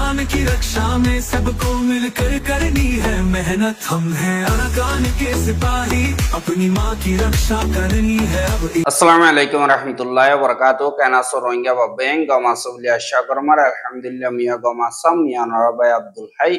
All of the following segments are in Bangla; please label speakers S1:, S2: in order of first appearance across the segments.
S1: अरकान की रक्षा में सबको मिलकर करनी है मेहनत। हम हैं अरकान के सिपाही, अपनी माँ की रक्षा करनी है अब।
S2: अस्सलामु अलैकुम रहमतुल्लाहि व बरकातुहू। केनासो रोहिंग्या बाबें गमा सुबलिया शाकरमार अल्हम्दुलिल्लाह मिया गमा सम मिया नराबाय अब्दुल हाई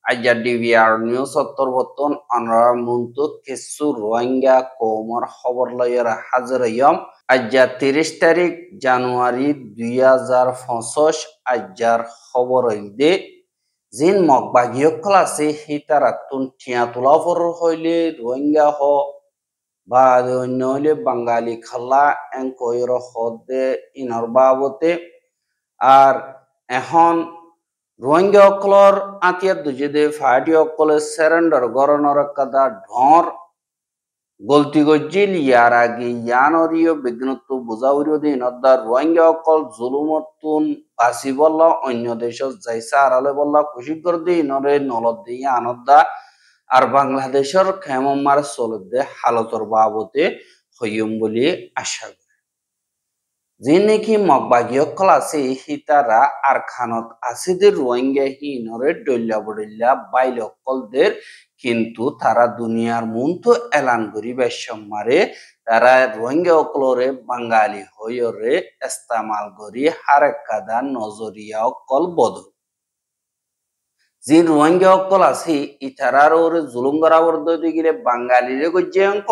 S2: आजा डिविआर নিউজ সত্তর বর্তন অনরা মুন্তু কিছু রোহিঙ্গা কোমর খবর লয়ের হাজির হইম। আজা 30 তারিখ জানুয়ারি 2025 আজার খবর হইলে জিন মগবাগিয় ক্লাসে হিতারাতুন টিয়া তোলাফর হইলে রোহিঙ্গা হ বা অন্য হইলে বাঙালি খালা এঙ্কইর হদে ইনর বাবতে। আর এখন রোহিঙ্গা অকলর আতিয়াত দুজেদে ফাইটি অকলে সারেন্ডার গরনর কাদা ঢর গলতি গজিল ইয়ার আগে ইয়ানরিও বিঘ্নত বুঝাউরিও দিন অদ্দা রোহিঙ্গা অকল জুলুমতুন বাসি বল্লা অন্য দেশ যাইসা আড়ালে বল্লা খুশি করে দিয়ে ইনরে নলদ দিয়ে আনদ্দা আর বাংলাদেশের খেমার চলতে হালতর বাবতে হইম বলে আশা করি। যে নাকি মগবাগীয় কল আছে হিতারা আর খানত আসিদের রোহিঙ্গা হিনরে ডল্লা বডল্লা বাইল অকলদের কিন্তু তারা দুনিয়ার মন্ত এলান করি বেশমারে তারা রোহিঙ্গা অকলরে বাঙালি হইরে ইস্তেমাল করি হারেকাদা নজরিয়া অকল বদল। যে রোহিঙ্গা অকল আছে ইতারার ওরে জুলুম করাবর দইতে গেলে বাঙালিরে গজ্জে অঙ্ক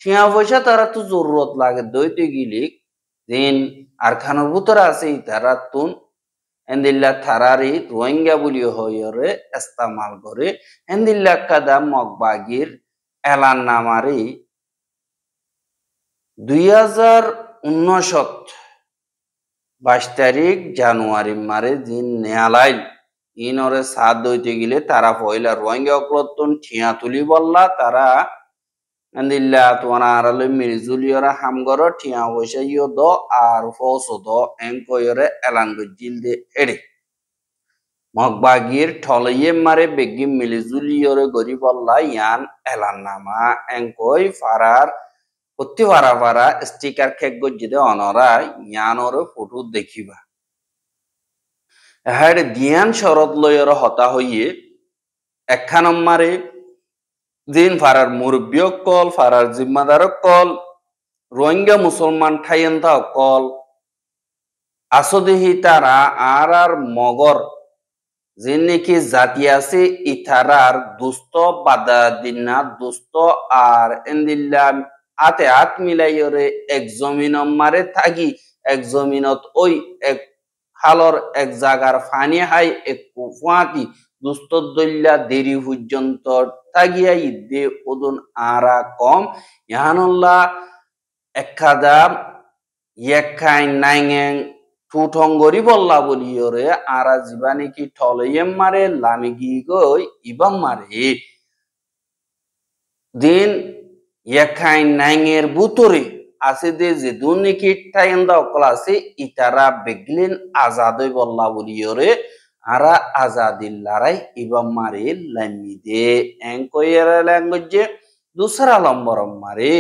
S2: টিয়া পয়সা তারা তো জরুরত লাগে দইতে গেলে দিন আর খানোর ভিতরে আছে ইতারা তুন এন্দিল্লা থারারি রোহিঙ্গা বলি হইরে ইস্তেমাল করে এন্দিল্লা কাদা মগবাগির এলান নামারি 2019 22 তারিখ জানুয়ারি মারে দিন নেয়ালাইল ইনরে সাথ দইতে গেলে তারা পয়লা রোহিঙ্গা অকলতুন ঠিয়া তুলি বললা তারা এন্দিল্লা তোমার আড়ালে মির্জুলিয়রা হামগর ঠিয়া পয়সা ইয় দ আর ফসো দ এঙ্কয়রে এলান গজিল দে এড়ে মগবাগির ঠলইয়ে মারে বেগি মিলিজুলিয়রে গরি বললা ইয়ান এলান নামা এঙ্কই ফারার প্রতি ফারা ফারা স্টিকার খেক গজিদে অনরা ইয়ানরে ফটো দেখিবা হ্যাঁ দিয়ান শরৎ লয়ের হতা হইয়ে একখান মারে দিন ফারার মুরব্বী কল ফারার জিম্মাদার কল রোহিঙ্গা মুসলমান ঠাইয়েন্তা কল আসদেহি তারা আর মগর যে নাকি জাতি আছে ইথারার দুস্থ বাদা দিনা দুস্থ আর এন্দিল্লা আতে হাত মিলাইরে এক জমিন মারে থাকি এক জমিনত ওই এক হালর এক জাগার ফানি হাই এক কুফাতি দুস্থ দল্লা দেরি পর্যন্ত তাগিয়া ইদে ওদন আরা কম ইয়ানুল্লাহ একাদা ইয়াকাই নাইং টুঠঙ্গরি বল্লা বলিওরে আরা জীবানি কি ঠলইয়ে মারে লামিগি গই ইবাম মারে দিন ইয়াকাই নাইংয়ের বুতরে আছে দে যে দুনিকি টাইন্দা অকল আছে ইতারা বেগলিন আজাদই বল্লা বলিওরে আরা আজাদিল্লারাই ইবাম মারে লামি দে এঙ্কয়ের ল্যাঙ্গুয়েজে দুসরা লম্বরম মারে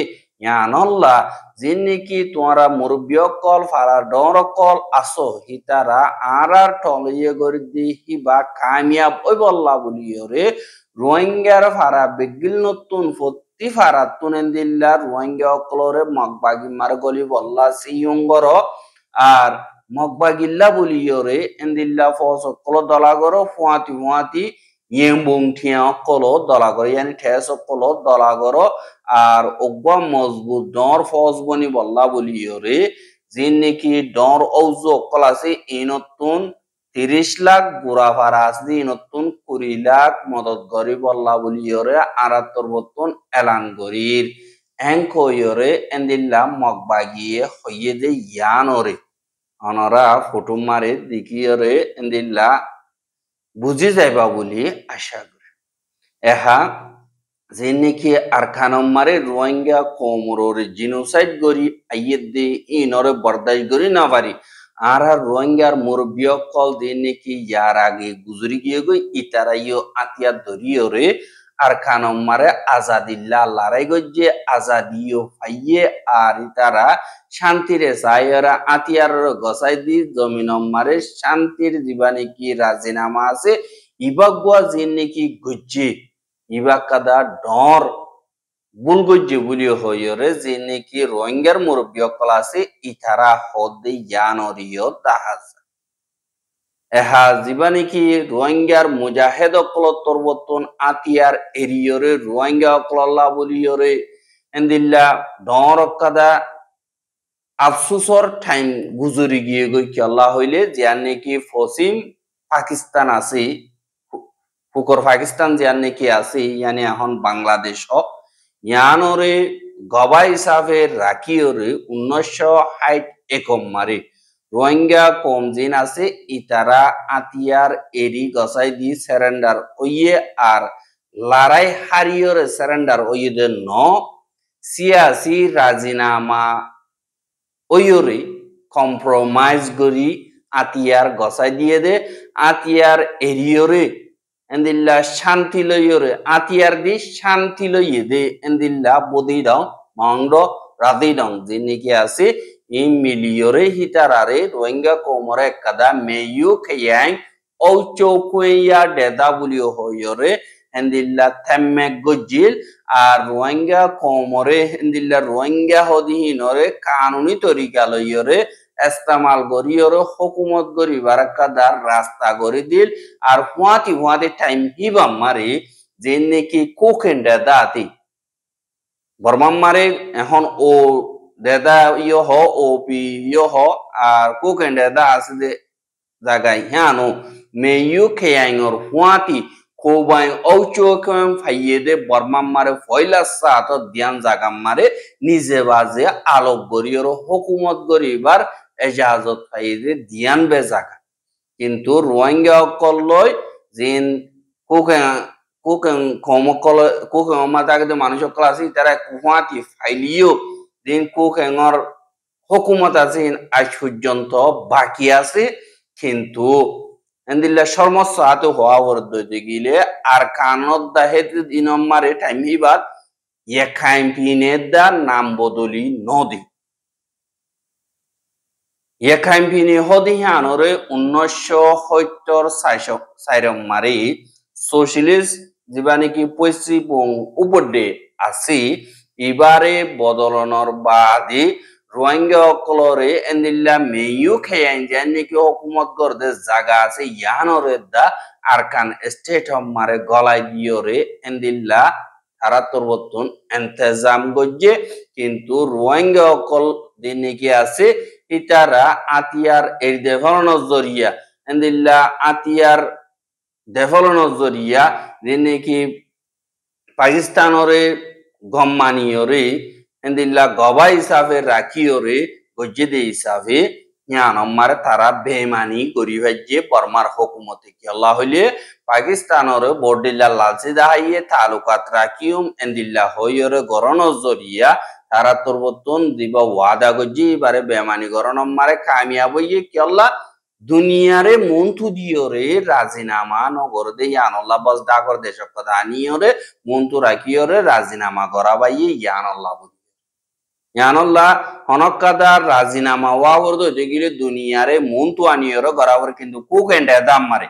S2: ইয়ানল্লাহ যে নাকি তোমরা মুরব্বী কল ফারা ডর কল আসো হিতারা আর টলিয়ে গরি দি হিবা কামিয়াব ওই বল্লা বলিওরে রোহিঙ্গার ফারা বেগিল নতুন ফতি ফারা তুনেন্দিল্লা রোহিঙ্গা কলরে মগবাগি মার গলি বল্লা সিয়ঙ্গর আর মগবাগিল্লা বলিওরে এন্দিল্লা ফস কল দলাগর ফুয়াতি ফুয়াতি ইয়েমবং ঠিয়া কল দলাগর ইয়ানি ঠেস কল দলাগর আর ওগবা মজবুত ডর ফস বনি বল্লা বলিওরে যে নাকি ডর ঔজ কল আছে ইনতুন 30 লাখ বুড়া ফারা আছে ইনতুন 20 লাখ মদত গরি বল্লা বলিওরে 78 বতন এলান গরির এঙ্কয়রে এন্দিল্লা মগবাগিয়ে হইয়ে দে ইয়ানরে অনরা ফটো মারে দেখিয়রে এন্দিল্লা বুঝি যাইবা বলি আশা করি। এহা যে নাকি আর খানম মারে রোহিঙ্গা কোমরে জিনোসাইড গরি আইয়ে দে ইনরে বরদাস্ত গরি না পারি আর রোহিঙ্গার মুরব্বী কল দে নাকি ইয়ার আগে গুজরি গিয়ে গই ইতারাইও আতিয়া ধরিয়রে আর খানম মারে আজাদিল্লা লড়াই গজ্জে আজাদিও ফাইয়ে আর তারা শান্তিরে চাইরা আতিয়ার গসাই দি জমিনম মারে শান্তির জীবানে কি রাজিনামা আছে ইবাগুয়া জিন নাকি গজ্জে ইবাকাদা ডর বুল গজ্জে বুলিও হইরে যে নাকি রোহিঙ্গার মুরব্বী অকল আছে ইতারা হদে ইয়ানরিও তাহাজ এহা জীবানিকি রোহিঙ্গার মুজাহেদ অকল তরবতন আতিয়ার এরিয়রে রোহিঙ্গা অকল্লা বলিয়রে এন্দিল্লা ডর কাদা আফসুসর টাইম গুজরি গিয়ে গই কি আল্লাহ হইলে জিয়ান নাকি পশ্চিম পাকিস্তান আছে ফুকর পাকিস্তান জিয়ান নাকি আছে ইয়ানি এখন বাংলাদেশ ইয়ানরে গবা হিসাবে রাখিওরে 1961 মারে রোহিঙ্গা কম জিন আছে ইতারা আতিয়ার এরি গসাই দি সারেন্ডার হইয়ে আর লড়াই হারিয়রে সারেন্ডার হইয়ে দে ন সিয়াসি রাজিনামা ওইরে কম্প্রোমাইজ করি আতিয়ার গসাই দিয়ে দে আতিয়ার এরিয়রে এন্দিল্লা শান্তি লইয়রে আতিয়ার দি শান্তি লইয়ে দে এন্দিল্লা বদি দাও মংড রাদি দাও যে নাকি আছে এই মিলিয়রে হিতারারে রোহিঙ্গা কোমরে কাদা মেয়ু খেয়াং ও চৌকুয়া ডেদা বলিও হইয়রে এন্দিল্লা থেমে গজিল আর রোহিঙ্গা কোমরে এন্দিল্লা রোহিঙ্গা হদিহিনরে কানুনি তরিকা লইয়রে ইস্তেমাল করিয়রে হুকুমত করিবার কাদার রাস্তা করে দিল আর হুয়াতি টাইম হিবাম মারে যে নাকি কোকেন ডেদা আতি বর্মাম মারে এখন ও দেদা ইয় হ ও পি ইয় হ আর কোকেন ডেদা আছে যে জায়গায় হ্যানো মেয়ু খেয়াইঙর হুয়াতি কোবাই ঔচোকম ফাইয়ে দে বর্মাম মারে ফয়লা সাত ধ্যান জাগাম মারে নিজে বাজে আলোক গরিয়র হুকুমত গরিবার এজাজত ফাইয়ে দে ধ্যান বে জাগা কিন্তু রোহিঙ্গা অকলয় জিন কোকেন কমকল কোকেন মাতাকে মানুষ অকল আছে তারা হুয়াতি ফাইলিও দিন কোকেঙর হুকুমত আছে আজ পর্যন্ত বাকি আছে কিন্তু এন্দিল্লা সর্মস্ব হাতে হওয়া বর্ধতে গিলে আর কানত দাহে দিনমারে টাইম হিবাদ ইয়েখাইম পিনের দা নাম বদলি নদী ইয়েখাইম পিনি হদি হানরে 1970 মারে সোশ্যালিস্ট জীবানিকি পশ্চিম উপরে আছে এবারে বদলনর বাদে রোহিঙ্গা অকলরে এন্দিল্লা মেয়ু খেয়াইন যে নাকি হুকুমত করতে জায়গা আছে ইয়ানরে দা আরকান স্টেট মারে গলায় দিয়রে এন্দিল্লা তারা তরবতন ইন্তজাম গজ্জে কিন্তু রোহিঙ্গা অকল দিন নাকি আছে ইতারা আতিয়ার এর ডেভেলপমেন্ট জরিয়া এন্দিল্লা আতিয়ার ডেভেলপমেন্ট জরিয়া দিন নাকি পাকিস্তানরে গম্মানিয়রে এন্দিল্লা গবা হিসাবে রাখিওরে গজ্জেদে হিসাবে ইয়ানমারে তারা বেমানি করি ভাইজে বর্মার হুকুমতে কি আল্লাহ হইলে পাকিস্তানরে বর্ডিল্লা লালসি দাহাইয়ে তালুকাত রাখিউম এন্দিল্লা হইয়রে গরণ জরিয়া তারা তরবতন দিব ওয়াদা গজ্জি বারে বেমানি গরণ মারে কামিয়াব হইয়ে কি আল্লাহ দুনিয়ারে মন্থু দিয়রে রাজিনামা নগর দে ইয়ানল্লাহ বস ডাকর দেশক কথা আনিয়রে মন্থু রাখিয়রে রাজিনামা করাবাইয়ে ইয়ানল্লাহ বলি ইয়ানল্লাহ হনকাদার রাজিনামা ওয়াবর দে গিলে দুনিয়ারে মন্থু আনিয়রে গরাবর কিন্তু কুকেন্ডে দাম মারে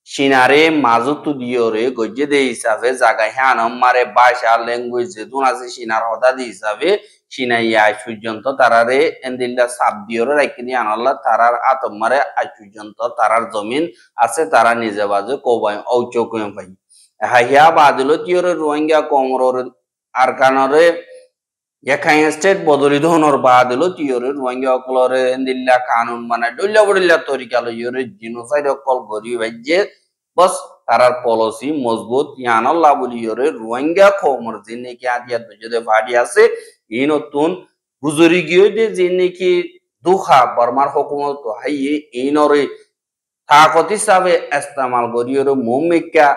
S2: সিনারে মাজুতু দিয়রে গজ্জে দে হিসাবে জায়গা হ্যানম মারে ভাষা ল্যাঙ্গুয়েজ যেতুন আছে সিনার হদা দি হিসাবে সিনাইয়া আজ পর্যন্ত তারারে এন্দিল্লা সাপ দিয়রে রাখি দিয়ে আনাল্লাহ তারার আতম মারে আজ পর্যন্ত তারার জমিন আছে তারা নিজে বাজে কোবাই ঔচকুম ভাই হাইয়া বাদিল তিয়রে রোহিঙ্গা কোমরর আরকানরে এখাই স্টেট বদলি ধনর বাদিল তিয়রে রোহিঙ্গা অকলরে এন্দিল্লা কানুন মানে ডল্লা বড়িল্লা তরিকা লইয়রে জিনোসাইড অকল গরি ভাইজে বস তারার পলিসি মজবুত ইয়ানাল্লাহ বলিয়রে রোহিঙ্গা কোমর যে নাকি আদিয়া দুজে ভাড়ি আছে এই নতুন গুজরি গিয়ে যে নাকি দুখা বর্মার হুকুমত হাইয়ে এই নরে তাকত হিসাবে ইস্তেমাল করিয়রে মুমিকা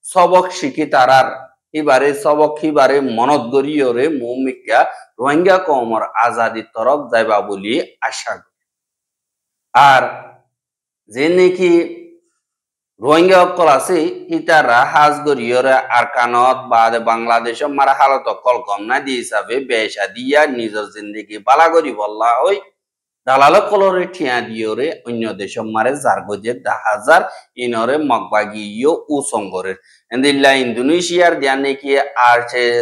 S2: সবক শিখি তারার এবারে সবক হিবারে মনত গরিয়রে মুমিকা রোহিঙ্গা কমর আজাদি তরফ যাইবা বলি আশা করি আর যে নাকি রোহিঙ্গা অকল আছে ইতারা হাজ গরিয়রে আরকানত বাদে বাংলাদেশ মারা হালত অকল কম না দি হিসাবে বেশা দিয়া নিজের জিন্দগি বালা করি বললা ওই দালাল কলরে ঠিয়া দিয়রে অন্য দেশ মারে জারগজের 10,000 ইনরে মগবাগিও ও সঙ্গরের এন্দিল্লা ইন্দোনেশিয়ার দিয়া নাকি আর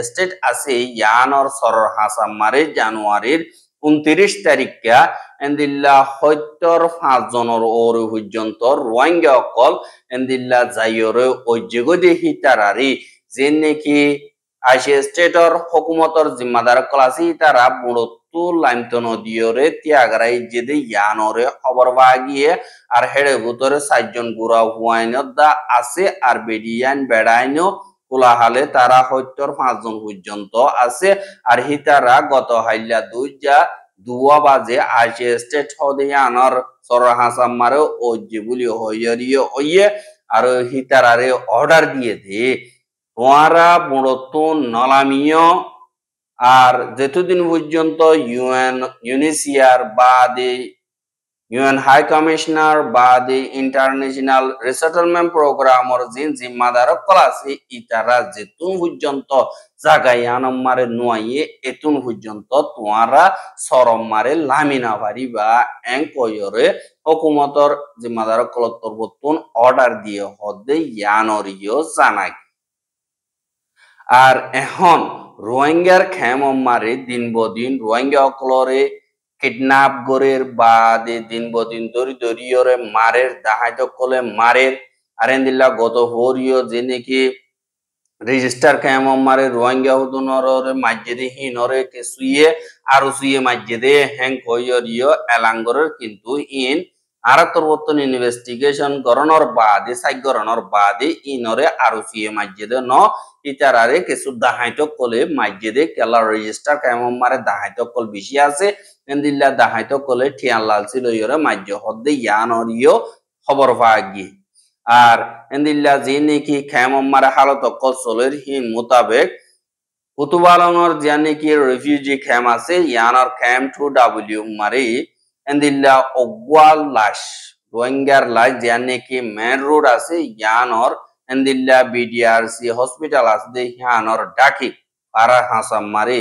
S2: স্টেট আছে ইয়ানর সরর হাসাম মারে জানুয়ারির 29 তারিখা এন্দিল্লা 75 জনের ওরে পর্যন্ত রোহিঙ্গা অকল এন্দিল্লা যাইয়রে ঐজ্যগদে হিতারারি যে নাকি আইসে স্টেটর হুকুমতর জিম্মাদার কলাসি তারা বুড়ত্তু লাইমতন দিয়রে ত্যাগরাই যেদে ইয়ানরে খবর বাগিয়ে আর হেড়ে ভুতরে 4 জন গুড়া হুয়াইন দা আছে আর বেডিয়ান বেড়াইনো কোলাহালে তারা 75 জন পর্যন্ত আছে আর হিতারা গত হাইলা দুয়া বাজে আইসে স্টেট হদে আনর সর হাসাম মারে ও জিবুলি হইয়রিয়ে ওইয়ে আর হিতারারে অর্ডার দিয়ে দে তোমরা বুড়তুন নলামিয় আর যেতদিন পর্যন্ত ইউএনএইচসিআর বাদে ইউএন হাই কমিশনার বাদে ইন্টারন্যাশনাল রিসেটলমেন্ট প্রোগ্রামর জিন জিম্মাদার কলাসি ইতারা যেতুন পর্যন্ত জাগাই আনম মারে নুয়াইয়ে এতুন পর্যন্ত তোমরা সরম মারে লামিনা পারিবা এঙ্কয়রে হুকুমতর জিম্মাদার কলত্তর বতুন অর্ডার দিয়ে হদে ইয়ানরিও জানাই আর এখন রোহিঙ্গার খেম মারে দিন বদিন রোহিঙ্গা অকলরে কিডন্যাপ গরের বাদে দিন বদিন দরিয়রে মারের দাহাইত কলে মারের আরেন্দিল্লা গত হরিও যে নাকি রেজিস্টার খেম মারে রোহিঙ্গা হুদুনরে মাজ্জেদে হিনরে কে সুইয়ে আর সুইয়ে মাজ্জেদে হ্যাং কইরিও এলাঙ্গরের কিন্তু ইন আরাতর বর্তন ইনভেস্টিগেশন গরণর বাদে সাইগরণর বাদে ইনরে আরো সুইয়ে মাজ্জেদে ন ইতারারে কিছু দাহাইত কলে মাজ্জেদে কেলা রেজিস্টার কেমন মারে দাহাইত কল বেশি আছে এন্দিল্লা দাহাইত কলে ঠিয়ান লালসি লইরে মাজ্জ হদ্দে ইয়ানরিও খবর পাগি আর এন্দিল্লা যে নাকি কেমন মারে হালত কল চলের হিন মোতাবেক কুতুবালংর যে নাকি রিফিউজি ক্যাম্প আছে ইয়ানর ক্যাম্প 2W মারে এন্দিল্লা অগওয়াল লাশ রোহিঙ্গার লাশ যে নাকি মেন রোড আছে ইয়ানর এন্দিল্লা বিডিআরসি হসপিটাল আছে ইয়ানর ডাকি পারা হাসাম মারে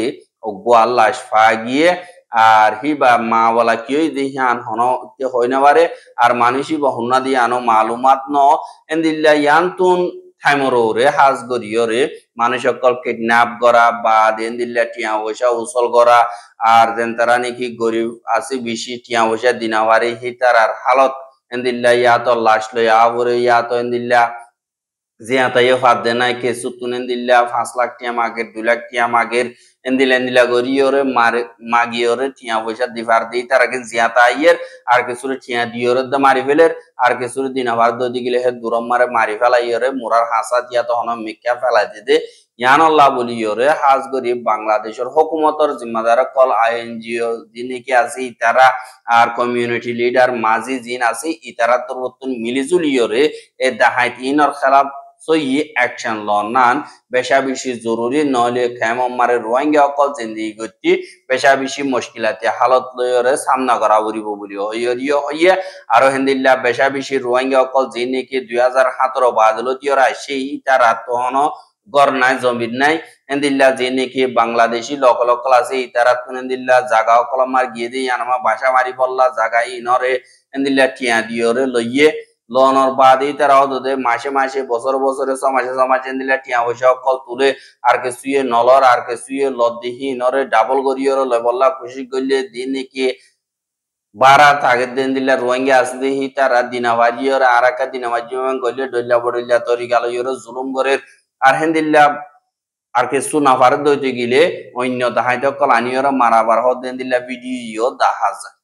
S2: অগওয়াল লাশ ফাগিয়ে আর হিবা মাওয়ালা কিই দিহান হনো তে হইনা পারে আর মানুষই বহুনা দি আনো মালুমাত ন এন্দিল্লা ইয়ানতুন থাইমরে হাজ গরিয়রে মানুষ সকল কিডন্যাপ করা বা এন্দিল্লা টিয়া পয়সা উসল করা আর দেন তারা নাকি গরিব আছে বেশি টিয়া পয়সা দিনাবারে হিতার হালত এন্দিল্লা ইয়াত লাশ লই আবরে ইয়াত এন্দিল্লা জিয়াতাইও ফাদ দেনাই কে সুতুন এন্দিল্লা 5 লাখ টিয়া মাগের 2 লাখ টিয়া মাগের এন্দিলা গরিয়রে মাগিয়রে টিয়া পয়সা দিবার দেই তার আগে জিয়াতা আইয়ের আর কিছুরে টিয়া দিয়রে দা মারি ফেলের আর কিছুরে দিনাবার দদি গিলে হে দুরম মারে মারি ফেলাইয়রে মুরার হাসা দিয়া তখন মিক্কা ফেলাই দিতে ইয়ান আল্লাহ বলিয়রে হাজ গরিব বাংলাদেশের হুকুমতর জিম্মাদার কল আইএনজিও যিনি কি আছে ইতারা আর কমিউনিটি লিডার মাজি জিন আছে ইতারা তরবতুন মিলিজুলিয়রে এ দাহাইত ইনর খেলাফ সই অ্যাকশন লনান বেশা বেশি জরুরি নলে খেম মারে রোহিঙ্গা অকল জিন্দিগি গতি বেশা বেশি মুশকিলাতে হালত লয়রে সামনা করা বলিব বলি হইয়রিও হইয়ে আর হিন্দিল্লা বেশা বেশি রোহিঙ্গা অকল যিনি কি 2017 বাদলতিয়রা সেই তারা তহন গর নাই জমিন নাই এন্দিল্লা যিনি কি বাংলাদেশি লক লক আছে তারা তুনেন্দিল্লা জায়গা অকল মার গিয়ে দিয়ে আনমা ভাষা মারি পড়লা জায়গা ইনরে এন্দিল্লা টিয়া দিয়রে লইয়ে লনর বাদে তারা ওদের মাসে মাসে বছর বছরে সমাজে দিলে টিয়া পয়সা কল তুলে আর কে শুয়ে নলর আর কে শুয়ে লদ্দিহি নরে ডাবল গরিয়র লবল্লা খুশি করলে দিন কি বারা আগের দিন দিলে রোহিঙ্গা আসলে হি তারা দিনাবাজিয়র আর একা দিনাবাজি গলে ডল্লা বডল্লা তরি গেল ইয়র জুলুম করে আর হেন্দিল্লা আর কে সুনা ফারদ দইতে গিলে অন্য দাহাইত কল আনিয়র মারাবার হদ দিন দিল্লা ভিডিও দেখা যায়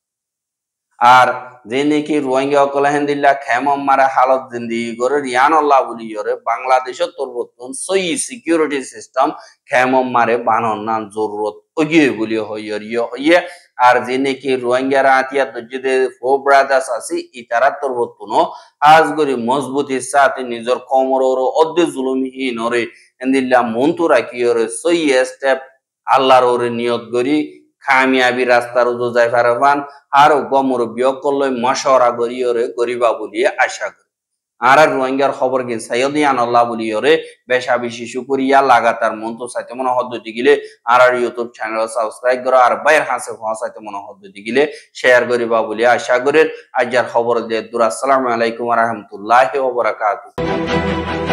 S2: আর যে নাকি রোহিঙ্গা অকল হেন্দিল্লা খেম মারা হালত জিন্দিগি করে রিয়ান আল্লাহ বলিয়রে বাংলাদেশের তরবতুন সই সিকিউরিটি সিস্টেম খেম মারে বানন নান জরুরত ওগিয়ে বলি হইয়ে আর যে নাকি রোহিঙ্গারা আতিয়া দজ্জিদে ফো ব্রাদার্স আছে ইতারা তরবতুনো আজ গরি মজবুতির সাথে নিজের কমরর অদ্দে জুলুমহীন ওরে হেন্দিল্লা মন্তু রাখিয়রে সই স্টেপ আল্লাহর ওরে নিয়ত করি কামিয়াবি রাস্তার উজো যাই পারবান আর গমর বিয়কল মশওয়ারা করিয়রে গরিবা বলিয়ে আশা করি আর রোহিঙ্গার খবর গিন সাইয়দি আনাল্লাহ বলিয়রে বেশাবি শিশু করিয়া লাগাতার মন তো সাইতে মনে হদ্দুটি গিলে আর ইউটিউব চ্যানেল সাবস্ক্রাইব করো আর বাইর হাসে সাইতে মনে হদ্দুটি গিলে শেয়ার করিবা বলি আশা করেন। আজকের খবর দিয়ে দূর। আসসালামু আলাইকুম ওয়া রাহমাতুল্লাহি ওয়া বারাকাতুহু।